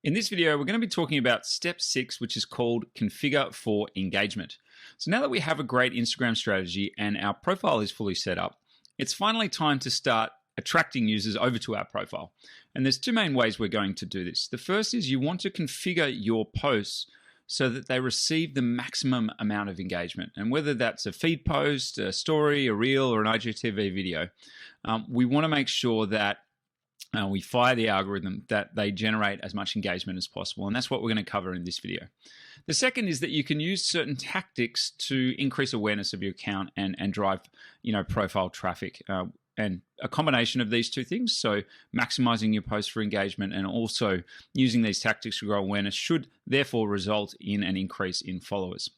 In this video, we're going to be talking about step 6, which is called Configure for Engagement. So now that we have a great Instagram strategy and our profile is fully set up, it's finally time to start attracting users over to our profile. And there's two main ways we're going to do this. The first is you want to configure your posts so that they receive the maximum amount of engagement. And whether that's a feed post, a story, a reel, or an IGTV video, we want to make sure that we fire the algorithm that they generate as much engagement as possible. And that's what we're going to cover in this video. The second is that you can use certain tactics to increase awareness of your account and drive, profile traffic. And a combination of these two things, so maximizing your posts for engagement and also using these tactics to grow awareness, should therefore result in an increase in followers.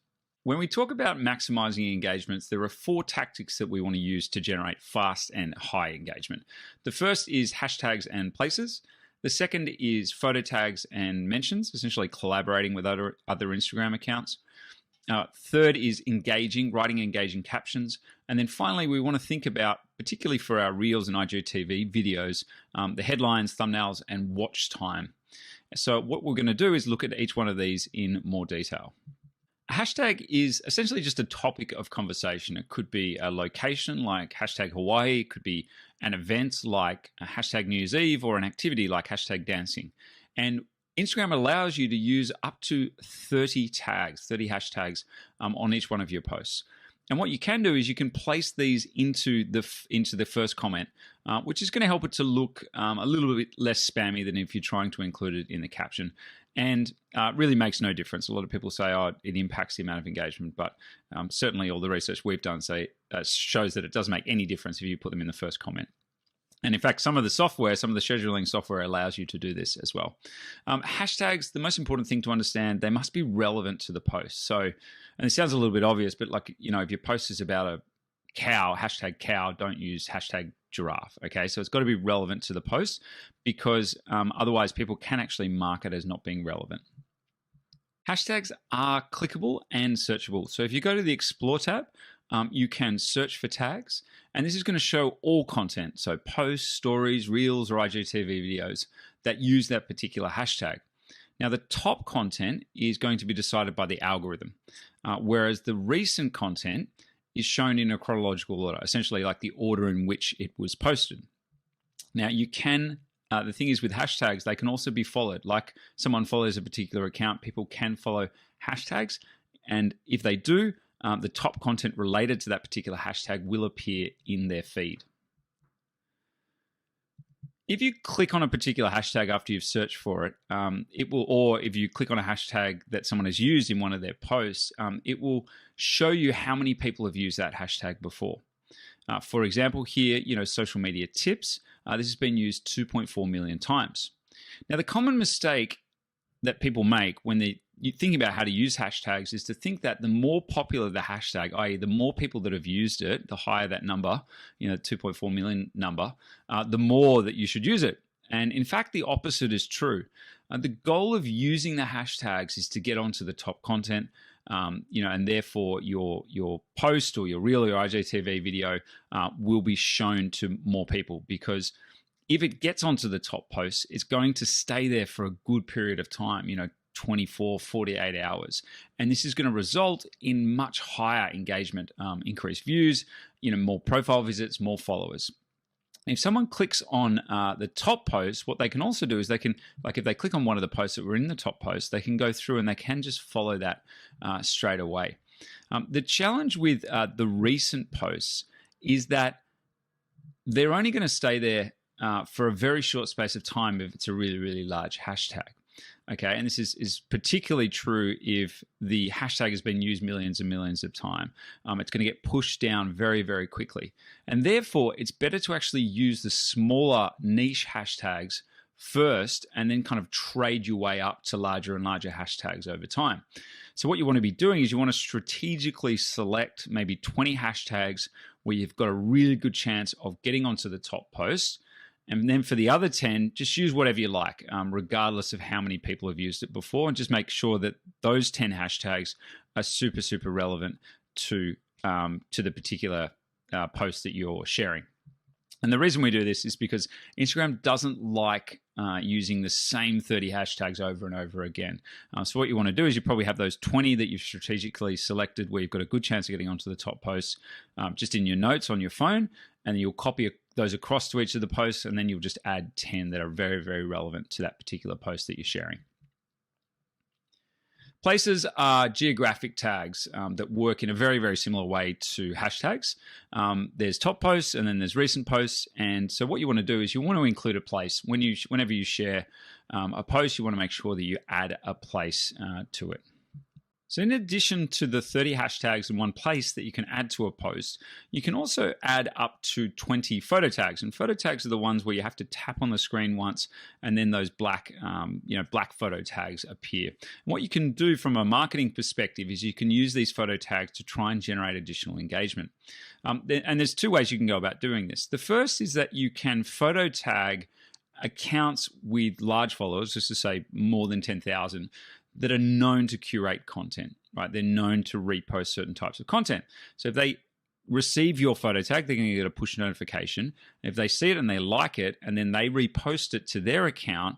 When we talk about maximizing engagements, there are 4 tactics that we want to use to generate fast and high engagement. The first is hashtags and places. The second is photo tags and mentions, essentially collaborating with other Instagram accounts. Third is writing engaging captions. And then finally, we want to think about, particularly for our Reels and IGTV videos, the headlines, thumbnails, and watch time. So what we're going to do is look at each one of these in more detail. A hashtag is essentially just a topic of conversation. It could be a location like hashtag Hawaii. It could be an event like a hashtag New Year's Eve, or an activity like hashtag dancing. And Instagram allows you to use up to 30 hashtags on each one of your posts. And what you can do is you can place these into the first comment, which is going to help it to look a little bit less spammy than if you're trying to include it in the caption. And really makes no difference. A lot of people say, it impacts the amount of engagement, but certainly all the research we've done shows that it doesn't make any difference if you put them in the first comment. And in fact, some of the scheduling software allows you to do this as well. Hashtags, the most important thing to understand, they must be relevant to the post. So, and it sounds a little bit obvious, but if your post is about a cow, hashtag cow, don't use hashtag giraffe. Okay, so it's got to be relevant to the post, because otherwise people can actually mark it as not being relevant. Hashtags are clickable and searchable. So if you go to the Explore tab, you can search for tags, and this is going to show all content. So posts, stories, reels, or IGTV videos that use that particular hashtag. Now, the top content is going to be decided by the algorithm, whereas the recent content is shown in a chronological order, essentially like the order in which it was posted. Now, you can, the thing is with hashtags, they can also be followed. Like someone follows a particular account, people can follow hashtags, and if they do, the top content related to that particular hashtag will appear in their feed. If you click on a particular hashtag after you've searched for it, or if you click on a hashtag that someone has used in one of their posts, it will show you how many people have used that hashtag before. For example, here, social media tips, this has been used 2.4 million times. Now, the common mistake that people make when you think about how to use hashtags is to think that the more popular the hashtag, i.e. the more people that have used it, the higher that number, 2.4 million number, the more that you should use it. And in fact, the opposite is true. The goal of using the hashtags is to get onto the top content, and therefore your post or your reel or your IGTV video will be shown to more people, because if it gets onto the top posts, it's going to stay there for a good period of time, 24, 48 hours. And this is going to result in much higher engagement, increased views, more profile visits, more followers. If someone clicks on the top post, what they can also do is they can, if they click on one of the posts that were in the top post, they can go through and they can just follow that straight away. The challenge with the recent posts is that they're only going to stay there for a very short space of time if it's a really, really large hashtag. Okay, and this is particularly true if the hashtag has been used millions and millions of times. It's going to get pushed down very, very quickly. And therefore, it's better to actually use the smaller niche hashtags first and then kind of trade your way up to larger and larger hashtags over time. So what you want to be doing is you want to strategically select maybe 20 hashtags where you've got a really good chance of getting onto the top post. And then for the other 10, just use whatever you like, regardless of how many people have used it before, and just make sure that those 10 hashtags are super, super relevant to the particular post that you're sharing. And the reason we do this is because Instagram doesn't like using the same 30 hashtags over and over again. So what you want to do is you probably have those 20 that you've strategically selected where you've got a good chance of getting onto the top posts just in your notes on your phone, and you'll copy those across to each of the posts, and then you'll just add 10 that are very, very relevant to that particular post that you're sharing. Places are geographic tags that work in a very, very similar way to hashtags. There's top posts and then there's recent posts. And so what you want to do is you want to include a place. Whenever you share a post, you want to make sure that you add a place to it. So in addition to the 30 hashtags in one place that you can add to a post, you can also add up to 20 photo tags. And photo tags are the ones where you have to tap on the screen once and then those black photo tags appear. And what you can do from a marketing perspective is you can use these photo tags to try and generate additional engagement. And there's two ways you can go about doing this. The first is that you can photo tag accounts with large followers, just to say more than 10,000, that are known to curate content, right? They're known to repost certain types of content. So if they receive your photo tag, they're going to get a push notification. If they see it and they like it, and then they repost it to their account,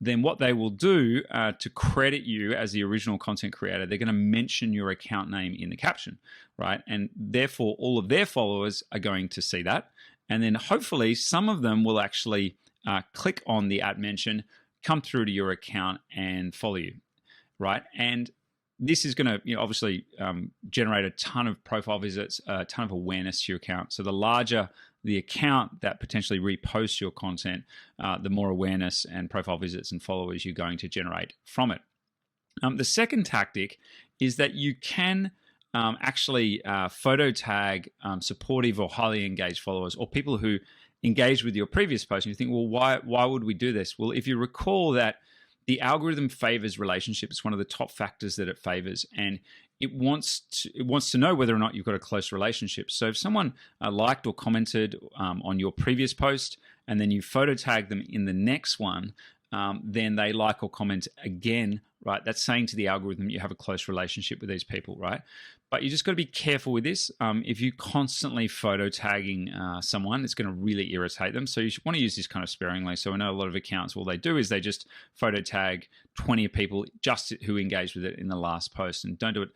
then what they will do to credit you as the original content creator, they're going to mention your account name in the caption, right? And therefore, all of their followers are going to see that. And then hopefully some of them will actually click on the @mention, come through to your account and follow you. Right, and this is going to obviously generate a ton of profile visits, a ton of awareness to your account. So the larger the account that potentially reposts your content, the more awareness and profile visits and followers you're going to generate from it. The second tactic is that you can actually photo tag supportive or highly engaged followers or people who engage with your previous post. And you think, well, why would we do this? Well, if you recall that the algorithm favors relationships. It's one of the top factors that it favors, and it wants to know whether or not you've got a close relationship. So if someone liked or commented on your previous post, and then you photo tag them in the next one, then they like or comment again, right? That's saying to the algorithm you have a close relationship with these people, right? But you just got to be careful with this. If you constantly photo tagging someone, it's going to really irritate them. So you want to use this kind of sparingly. So I know a lot of accounts, all they do is they just photo tag 20 people just who engaged with it in the last post, and don't do it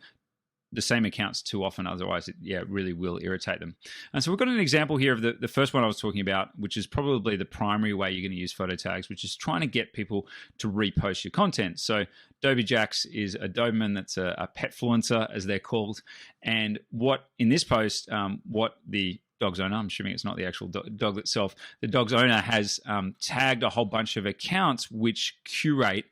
the same accounts too often, otherwise it really will irritate them. And so we've got an example here of the first one I was talking about, which is probably the primary way you're going to use photo tags, which is trying to get people to repost your content. So DoberJax is a Doberman that's a petfluencer, as they're called. And what in this post, what the dog's owner, I'm assuming it's not the actual dog itself, the dog's owner has tagged a whole bunch of accounts which curate,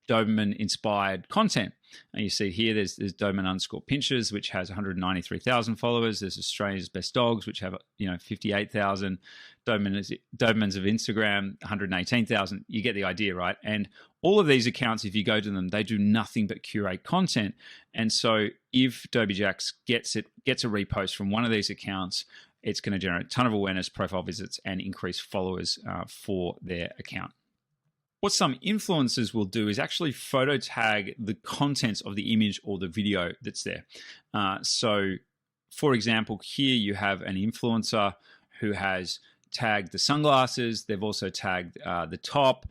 Doberman-inspired content. And you see here, there's Doberman_Pinschers, which has 193,000 followers. There's Australia's Best Dogs, which have 58,000. Dobermans of Instagram, 118,000. You get the idea, right? And all of these accounts, if you go to them, they do nothing but curate content. And so if DoberJax gets a repost from one of these accounts, it's going to generate a ton of awareness, profile visits, and increase followers for their account. What some influencers will do is actually photo tag the contents of the image or the video that's there. So, for example, here you have an influencer who has tagged the sunglasses. They've also tagged the top,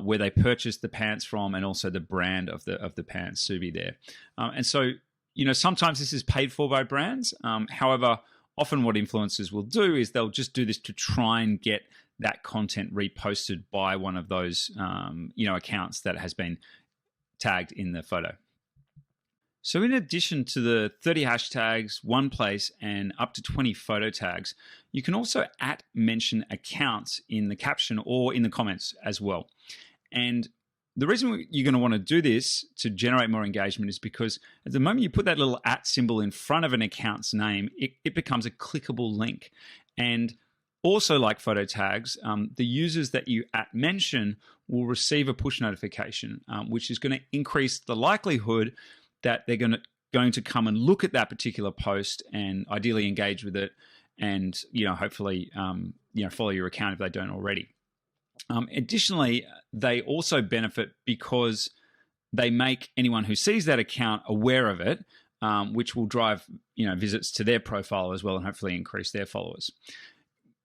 where they purchased the pants from, and also the brand of the pants, Subi there. And so, sometimes this is paid for by brands. However, often what influencers will do is they'll just do this to try and get that content reposted by one of those accounts that has been tagged in the photo. So in addition to the 30 hashtags, one place, and up to 20 photo tags, you can also @mention accounts in the caption or in the comments as well. And the reason you're going to want to do this to generate more engagement is because at the moment you put that little @ symbol in front of an account's name, it becomes a clickable link. And also, like photo tags, the users that you @mention will receive a push notification, which is going to increase the likelihood that they're going to come and look at that particular post and ideally engage with it, and hopefully follow your account if they don't already. Additionally, they also benefit because they make anyone who sees that account aware of it, which will drive visits to their profile as well and hopefully increase their followers.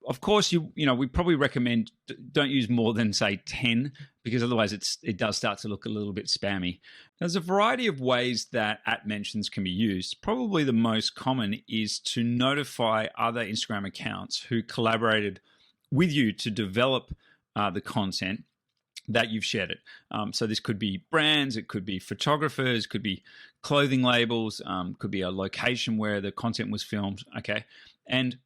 Of course, we probably recommend don't use more than say 10, because otherwise it does start to look a little bit spammy. There's a variety of ways that @mentions can be used. Probably the most common is to notify other Instagram accounts who collaborated with you to develop the content that you've shared it. So this could be brands, it could be photographers, could be clothing labels, could be a location where the content was filmed. Okay, and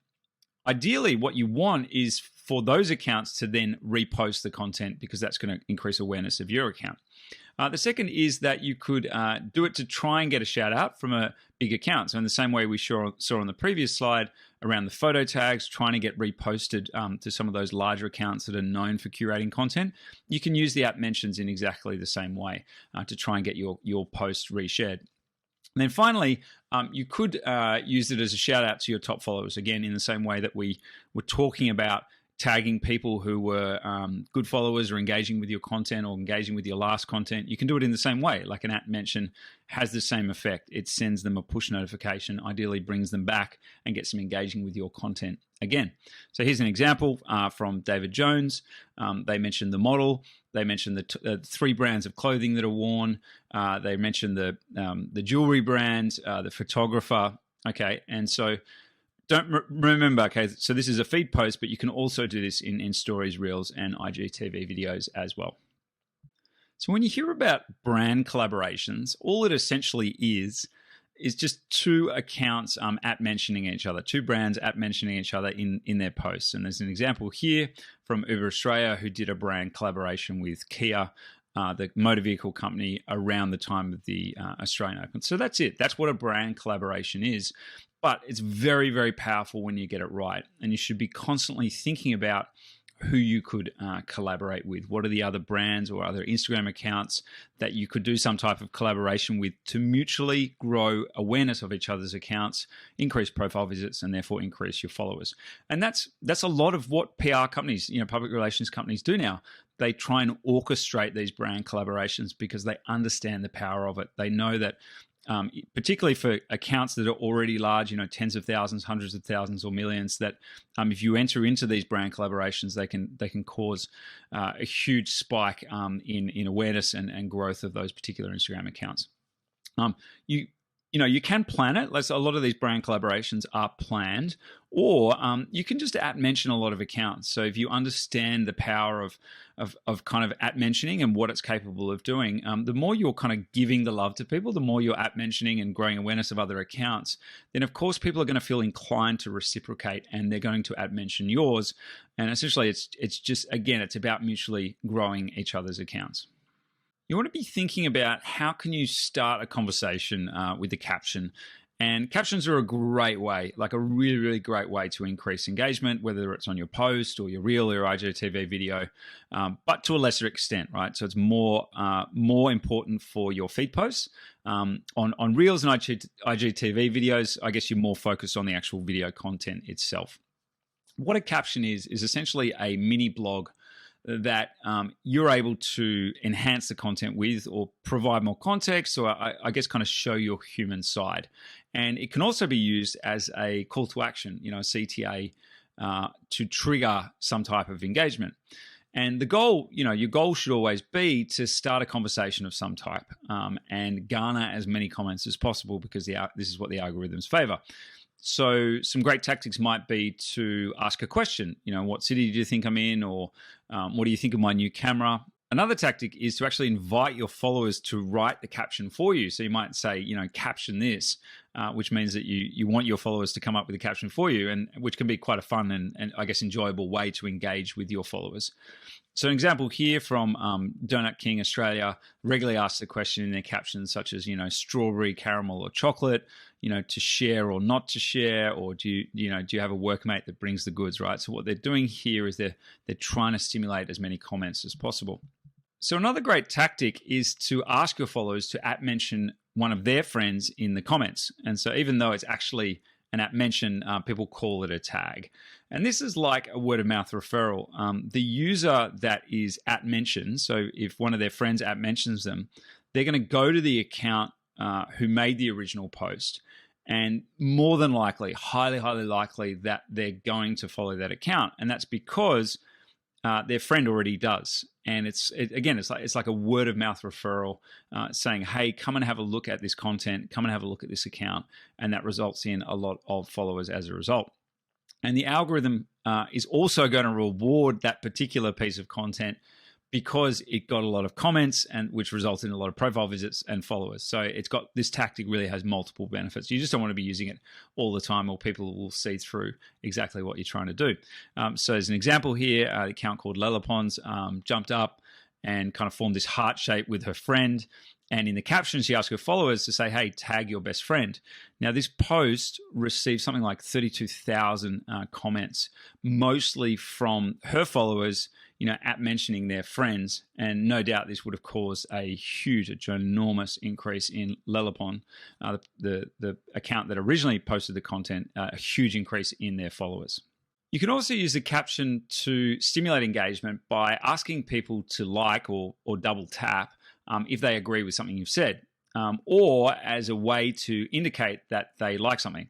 ideally, what you want is for those accounts to then repost the content, because that's going to increase awareness of your account. The second is that you could do it to try and get a shout out from a big account. So in the same way we saw on the previous slide around the photo tags, trying to get reposted to some of those larger accounts that are known for curating content, you can use the @mentions in exactly the same way to try and get your post reshared. And then finally, you could use it as a shout out to your top followers, again, in the same way that we were talking about tagging people who were good followers or engaging with your content or engaging with your last content. You can do it in the same way. Like an @mention has the same effect. It sends them a push notification, ideally brings them back and gets them engaging with your content again. So here's an example from David Jones. They mentioned the model. They mentioned the 3 brands of clothing that are worn. They mentioned the jewelry brand, the photographer. Okay, and so remember, okay, so this is a feed post, but you can also do this in stories, reels, and IGTV videos as well. So when you hear about brand collaborations, all it essentially is just 2 accounts @mentioning each other, 2 brands @mentioning each other in their posts. And there's an example here from Uber Australia, who did a brand collaboration with Kia, the motor vehicle company, around the time of the Australian Open. So that's it. That's what a brand collaboration is. But it's very, very powerful when you get it right. And you should be constantly thinking about who you could collaborate with. What are the other brands or other Instagram accounts that you could do some type of collaboration with to mutually grow awareness of each other's accounts, increase profile visits, and therefore increase your followers. And that's a lot of what PR companies, public relations companies do now. They try and orchestrate these brand collaborations because they understand the power of it. They know that particularly for accounts that are already large, tens of thousands, hundreds of thousands, or millions, that if you enter into these brand collaborations, they can cause a huge spike in awareness and growth of those particular Instagram accounts. You can plan it. A lot of these brand collaborations are planned, or you can just @mention a lot of accounts. So if you understand the power of kind of @mentioning and what it's capable of doing, the more you're kind of giving the love to people, the more you're @mentioning and growing awareness of other accounts, then of course people are going to feel inclined to reciprocate, and they're going to @mention yours. And essentially, it's just, again, it's about mutually growing each other's accounts. You want to be thinking about how can you start a conversation with the caption. And captions are a great way, like a really, really great way to increase engagement, whether it's on your post or your reel or IGTV video, but to a lesser extent, right? So it's more important for your feed posts. On reels and IGTV videos, I guess you're more focused on the actual video content itself. What a caption is essentially a mini blog that you're able to enhance the content with, or provide more context, or I guess kind of show your human side. And it can also be used as a call to action, CTA, to trigger some type of engagement. And the goal, your goal should always be to start a conversation of some type and garner as many comments as possible, because this is what the algorithms favor. So some great tactics might be to ask a question, what city do you think I'm in? Or what do you think of my new camera? Another tactic is to actually invite your followers to write the caption for you. So you might say, caption this, which means that you want your followers to come up with a caption for you, and which can be quite a fun and I guess enjoyable way to engage with your followers. So an example here from Donut King Australia regularly asks the question in their captions, such as, strawberry, caramel, or chocolate, to share or not to share, or do you have a workmate that brings the goods, right? So what they're doing here is they're trying to stimulate as many comments as possible. So another great tactic is to ask your followers to @mention one of their friends in the comments. And so even though it's actually an @mention, people call it a tag. And this is like a word of mouth referral. The user that is @mentioned, so if one of their friends @mentions them, they're going to go to the account who made the original post, And more than likely, highly, highly likely that they're going to follow that account. And that's because their friend already does. And it's like a word of mouth referral saying, hey, come and have a look at this content, come and have a look at this account. And that results in a lot of followers as a result. And the algorithm is also going to reward that particular piece of content because it got a lot of comments, and which resulted in a lot of profile visits and followers. So it's got, this tactic really has multiple benefits. You just don't want to be using it all the time, or people will see through exactly what you're trying to do. So as an example here, the account called Lelapons jumped up and kind of formed this heart shape with her friend. And in the caption, she asked her followers to say, hey, tag your best friend. Now, this post received something like 32,000 comments, mostly from her followers, at mentioning their friends. And no doubt this would have caused a ginormous increase in Lelapon, the account that originally posted the content, a huge increase in their followers. You can also use the caption to stimulate engagement by asking people to like or double tap if they agree with something you've said, or as a way to indicate that they like something.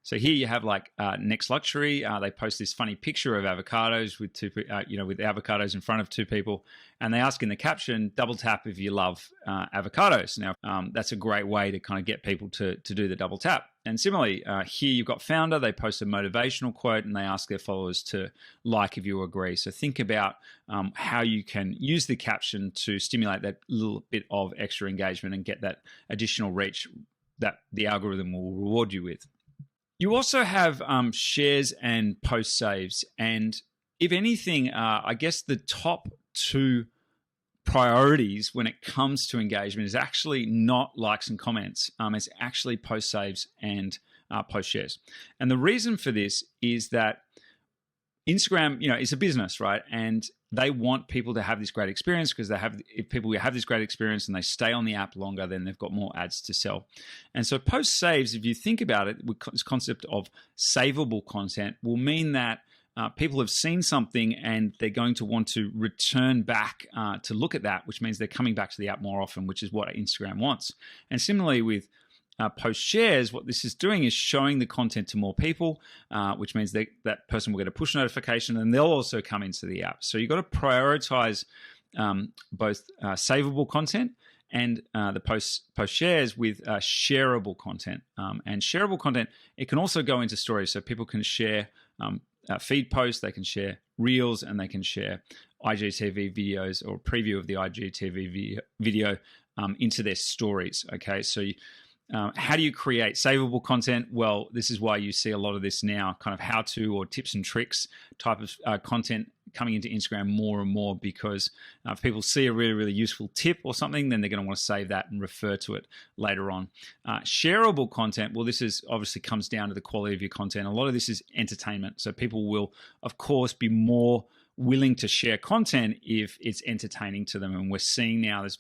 So here you have like Next Luxury. They post this funny picture of avocados with with avocados in front of two people, and they ask in the caption, double tap if you love avocados. Now that's a great way to kind of get people to do the double tap. And similarly, here you've got Founder. They post a motivational quote and they ask their followers to like if you agree. So think about how you can use the caption to stimulate that little bit of extra engagement and get that additional reach that the algorithm will reward you with. You also have shares and post saves. And if anything, I guess the top two priorities when it comes to engagement is actually not likes and comments. It's actually post saves and post shares. And the reason for this is that Instagram, is a business, right? And they want people to have this great experience because if people have this great experience and they stay on the app longer, then they've got more ads to sell. And so post saves, if you think about it, with this concept of savable content will mean that people have seen something and they're going to want to return back to look at that, which means they're coming back to the app more often, which is what Instagram wants. And similarly with post shares, what this is doing is showing the content to more people, which means that person will get a push notification and they'll also come into the app. So you've got to prioritize both savable content and the post shares with shareable content. And shareable content, it can also go into stories. So people can share feed posts, they can share reels, and they can share IGTV videos or preview of the IGTV video into their stories. Okay, so how do you create savable content? Well, this is why you see a lot of this now, kind of how-to or tips and tricks type of content coming into Instagram more and more, because if people see a really, really useful tip or something, then they're going to want to save that and refer to it later on. Shareable content, well, this is obviously comes down to the quality of your content. A lot of this is entertainment. So people will, of course, be more willing to share content if it's entertaining to them. And we're seeing now this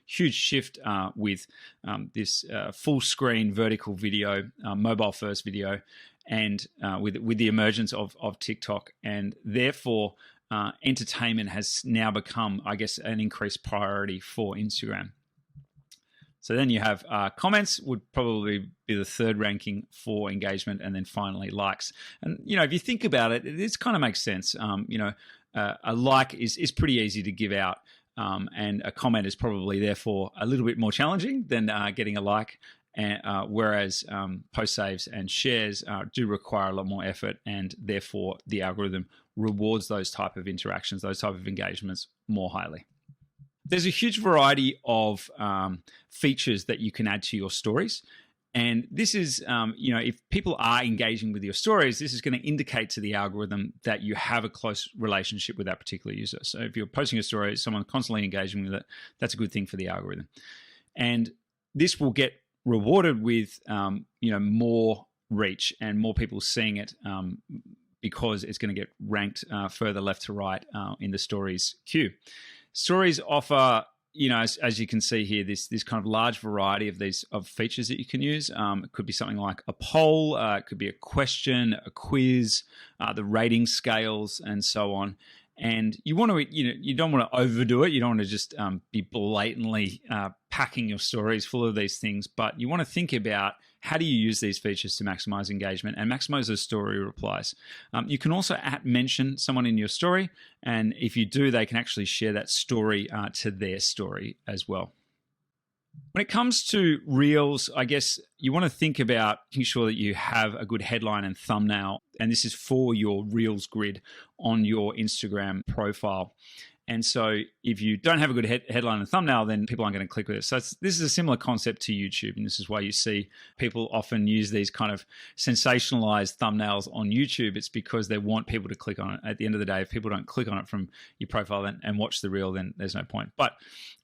huge shift with this full screen vertical video, mobile first video, and with the emergence of TikTok. And therefore, entertainment has now become, I guess, an increased priority for Instagram. So then you have comments would probably be the third ranking for engagement, and then finally likes. And if you think about it, this kind of makes sense. A like is pretty easy to give out, and a comment is probably therefore a little bit more challenging than getting a like. And, whereas post saves and shares do require a lot more effort, and therefore the algorithm rewards those type of interactions, those type of engagements more highly. There's a huge variety of features that you can add to your stories. And this is, if people are engaging with your stories, this is going to indicate to the algorithm that you have a close relationship with that particular user. So if you're posting a story, someone constantly engaging with it, that's a good thing for the algorithm. And this will get rewarded with, more reach and more people seeing it because it's going to get ranked further left to right in the stories queue. Stories offer, as you can see here, this kind of large variety of features that you can use. It could be something like a poll, it could be a question, a quiz, the rating scales, and so on. And you want to, you don't want to overdo it. You don't want to just be blatantly packing your stories full of these things, but you want to think about how do you use these features to maximize engagement and maximize those story replies. You can also mention someone in your story, and if you do, they can actually share that story to their story as well. When it comes to Reels, I guess you want to think about making sure that you have a good headline and thumbnail, and this is for your Reels grid on your Instagram profile. And so if you don't have a good headline and thumbnail, then people aren't going to click with it. So this is a similar concept to YouTube. And this is why you see people often use these kind of sensationalized thumbnails on YouTube. It's because they want people to click on it. At the end of the day, if people don't click on it from your profile and watch the reel, then there's no point. But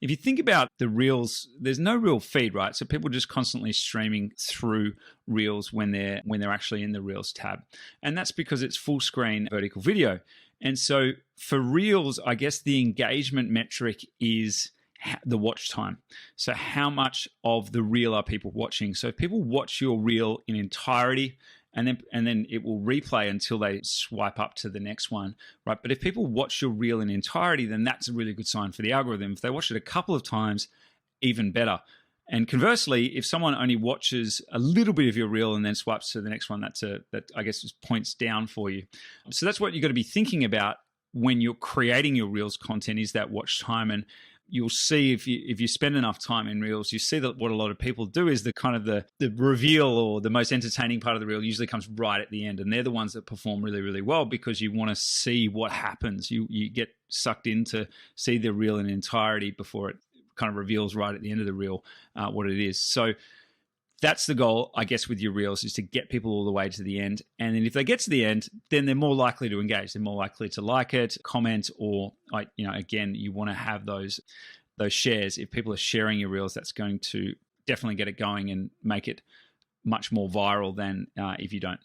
if you think about the Reels, there's no real feed, right? So people just constantly streaming through Reels when they're actually in the Reels tab. And that's because it's full screen vertical video. And so for Reels, I guess the engagement metric is the watch time. So how much of the reel are people watching? So if people watch your reel in entirety, and then it will replay until they swipe up to the next one, right? But if people watch your reel in entirety, then that's a really good sign for the algorithm. If they watch it a couple of times, even better. And conversely, if someone only watches a little bit of your reel and then swipes to the next one, that I guess is points down for you. So that's what you've got to be thinking about when you're creating your Reels content, is that watch time. And you'll see if you spend enough time in Reels, you see that what a lot of people do is the kind of the reveal or the most entertaining part of the reel usually comes right at the end. And they're the ones that perform really, really well because you want to see what happens. You get sucked in to see the reel in entirety before it kind of reveals right at the end of the reel what it is. So that's the goal, I guess, with your Reels, is to get people all the way to the end. And then if they get to the end, then they're more likely to engage. They're more likely to like it, comment, or again, you want to have those shares. If people are sharing your Reels, that's going to definitely get it going and make it much more viral than if you don't.